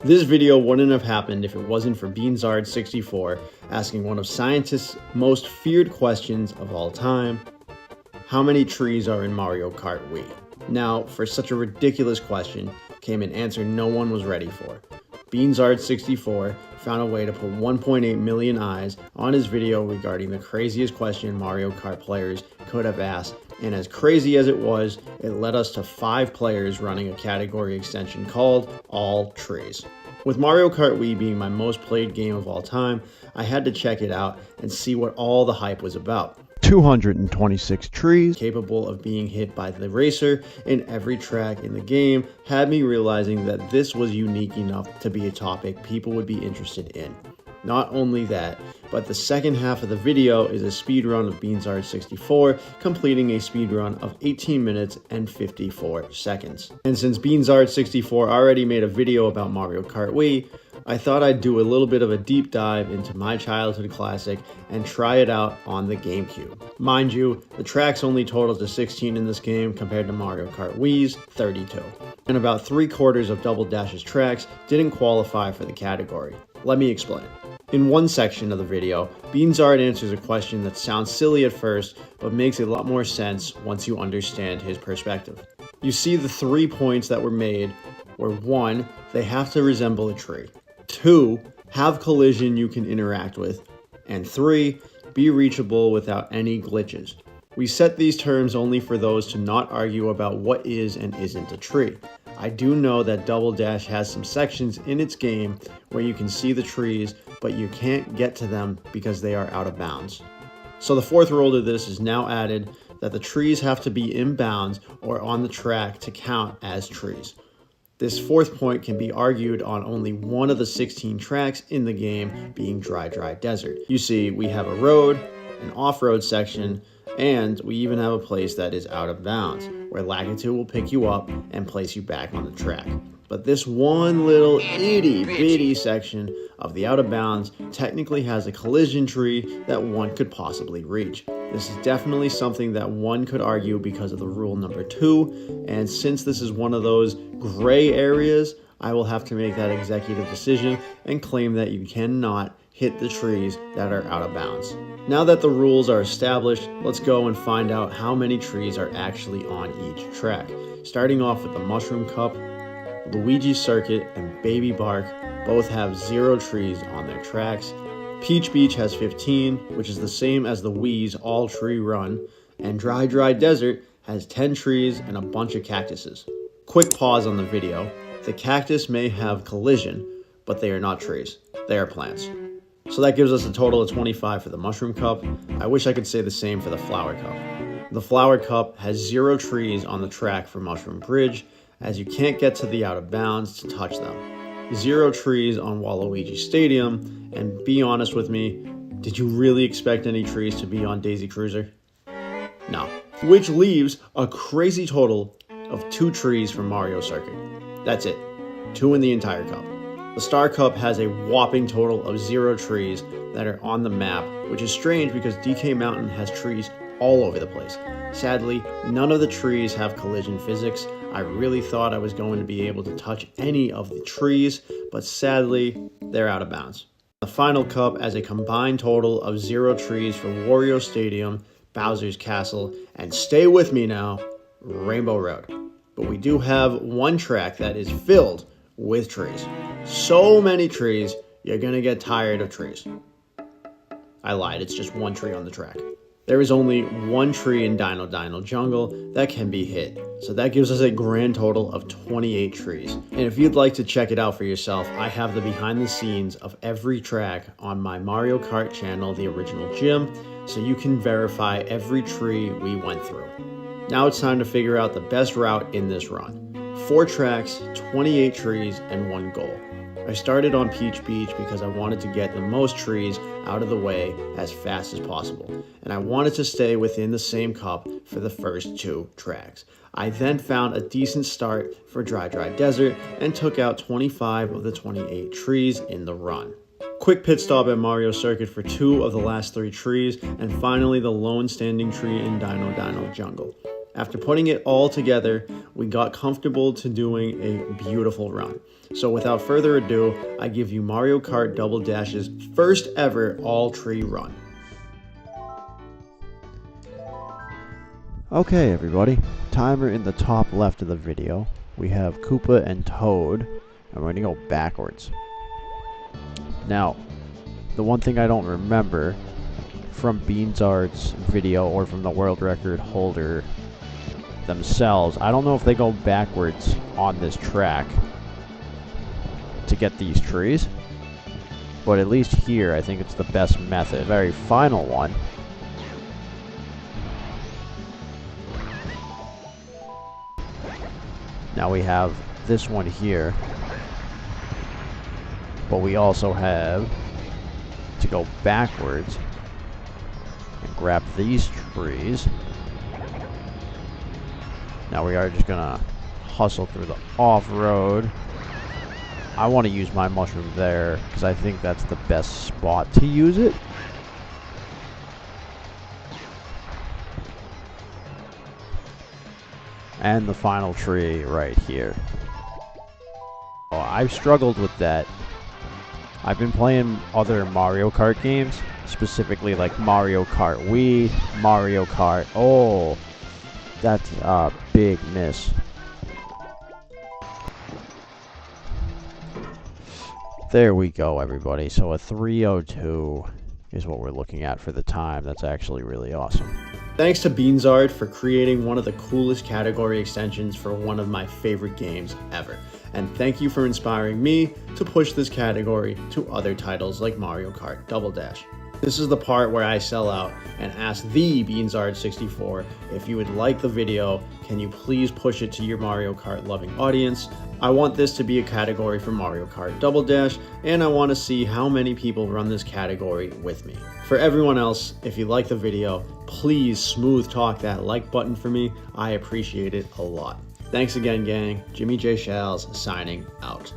This video wouldn't have happened if it wasn't for Beanzard64 asking one of scientists' most feared questions of all time: how many trees are in Mario Kart Wii? Now, for such a ridiculous question, came an answer no one was ready for. Beanzard64 found a way to put 1.8 million eyes on his video regarding the craziest question Mario Kart players could have asked, and as crazy as it was, it led us to 5 players running a category extension called All Trees. With Mario Kart Wii being my most played game of all time, I had to check it out and see what all the hype was about. 226 trees capable of being hit by the racer in every track in the game had me realizing that this was unique enough to be a topic people would be interested in. Not only that, but the second half of the video is a speedrun of Beanzard64 completing a speedrun of 18 minutes and 54 seconds. And since Beanzard64 already made a video about Mario Kart Wii, I thought I'd do a little bit of a deep dive into my childhood classic and try it out on the GameCube. Mind you, the tracks only total to 16 in this game compared to Mario Kart Wii's 32. And about 3/4 of Double Dash's tracks didn't qualify for the category. Let me explain. In one section of the video, Beanzard answers a question that sounds silly at first, but makes a lot more sense once you understand his perspective. You see the 3 points that were made were: 1, they have to resemble a tree; 2, have collision you can interact with; and 3, be reachable without any glitches. We set these terms only for those to not argue about what is and isn't a tree. I do know that Double Dash has some sections in its game where you can see the trees, but you can't get to them because they are out of bounds. So the fourth rule to this is now added, that the trees have to be in bounds or on the track to count as trees. This fourth point can be argued on only one of the 16 tracks in the game, being Dry Desert. You see, we have a road, an off-road section, and we even have a place that is out of bounds, where Lakitu will pick you up and place you back on the track. But this one little itty-bitty section of the out of bounds technically has a collision tree that one could possibly reach. This is definitely something that one could argue because of the rule number 2, and since this is one of those gray areas, I will have to make that executive decision and claim that you cannot hit the trees that are out of bounds. Now that the rules are established, let's go and find out how many trees are actually on each track. Starting off with the Mushroom Cup, Luigi Circuit, and Baby Bark both have 0 trees on their tracks. Peach Beach has 15, which is the same as the Wii's All Tree Run, and Dry Desert has 10 trees and a bunch of cactuses. Quick pause on the video. The cactus may have collision, but they are not trees. They are plants. So that gives us a total of 25 for the Mushroom Cup. I wish I could say the same for the Flower Cup. The Flower Cup has 0 trees on the track for Mushroom Bridge, as you can't get to the out of bounds to touch them. 0 trees on Waluigi Stadium, and be honest with me, did you really expect any trees to be on Daisy Cruiser? No. Which leaves a crazy total of 2 trees for Mario Circuit. That's it. 2 in the entire cup. The Star Cup has a whopping total of 0 trees that are on the map, which is strange because DK Mountain has trees all over the place. Sadly, none of the trees have collision physics. I really thought I was going to be able to touch any of the trees, but sadly, they're out of bounds. The final cup has a combined total of 0 trees for Wario Stadium, Bowser's Castle, and stay with me now, Rainbow Road. But we do have one track that is filled with trees. So many trees, you're gonna get tired of trees. I lied, it's just 1 tree on the track. There is only 1 tree in Dino Jungle that can be hit, so that gives us a grand total of 28 trees. And if you'd like to check it out for yourself, I have the behind the scenes of every track on my Mario Kart channel, TheOriginalJim, so you can verify every tree we went through. Now it's time to figure out the best route in this run. 4 tracks, 28 trees, and 1 goal. I started on Peach Beach because I wanted to get the most trees out of the way as fast as possible, and I wanted to stay within the same cup for the first 2 tracks. I then found a decent start for Dry Desert and took out 25 of the 28 trees in the run. Quick pit stop at Mario Circuit for 2 of the last 3 trees, and finally the lone standing tree in Dino Jungle. After putting it all together, we got comfortable to doing a beautiful run. So without further ado, I give you Mario Kart Double Dash's first ever all-tree run. Okay everybody, timer in the top left of the video. We have Koopa and Toad, and we're going to go backwards. Now, the one thing I don't remember from Beanzard's video or from the world record holder themselves, I don't know if they go backwards on this track to get these trees, but at least here I think it's the best method. The very final one, now we have this one here, but we also have to go backwards and grab these trees. Now we are just gonna hustle through the off-road. I want to use my mushroom there because I think that's the best spot to use it. And the final tree right here. Oh, I've struggled with that. I've been playing other Mario Kart games, specifically like Mario Kart Wii, Mario Kart. Oh, that's a big miss. There we go, everybody. So a 3:02 is what we're looking at for the time. That's actually really awesome. Thanks to Beanzard for creating one of the coolest category extensions for one of my favorite games ever. And thank you for inspiring me to push this category to other titles like Mario Kart Double Dash. This is the part where I sell out and ask the Beanzard64 if you would like the video, can you please push it to your Mario Kart loving audience? I want this to be a category for Mario Kart Double Dash, and I want to see how many people run this category with me. For everyone else, if you like the video, please smooth talk that like button for me. I appreciate it a lot. Thanks again, gang. Jimmy J. Shals signing out.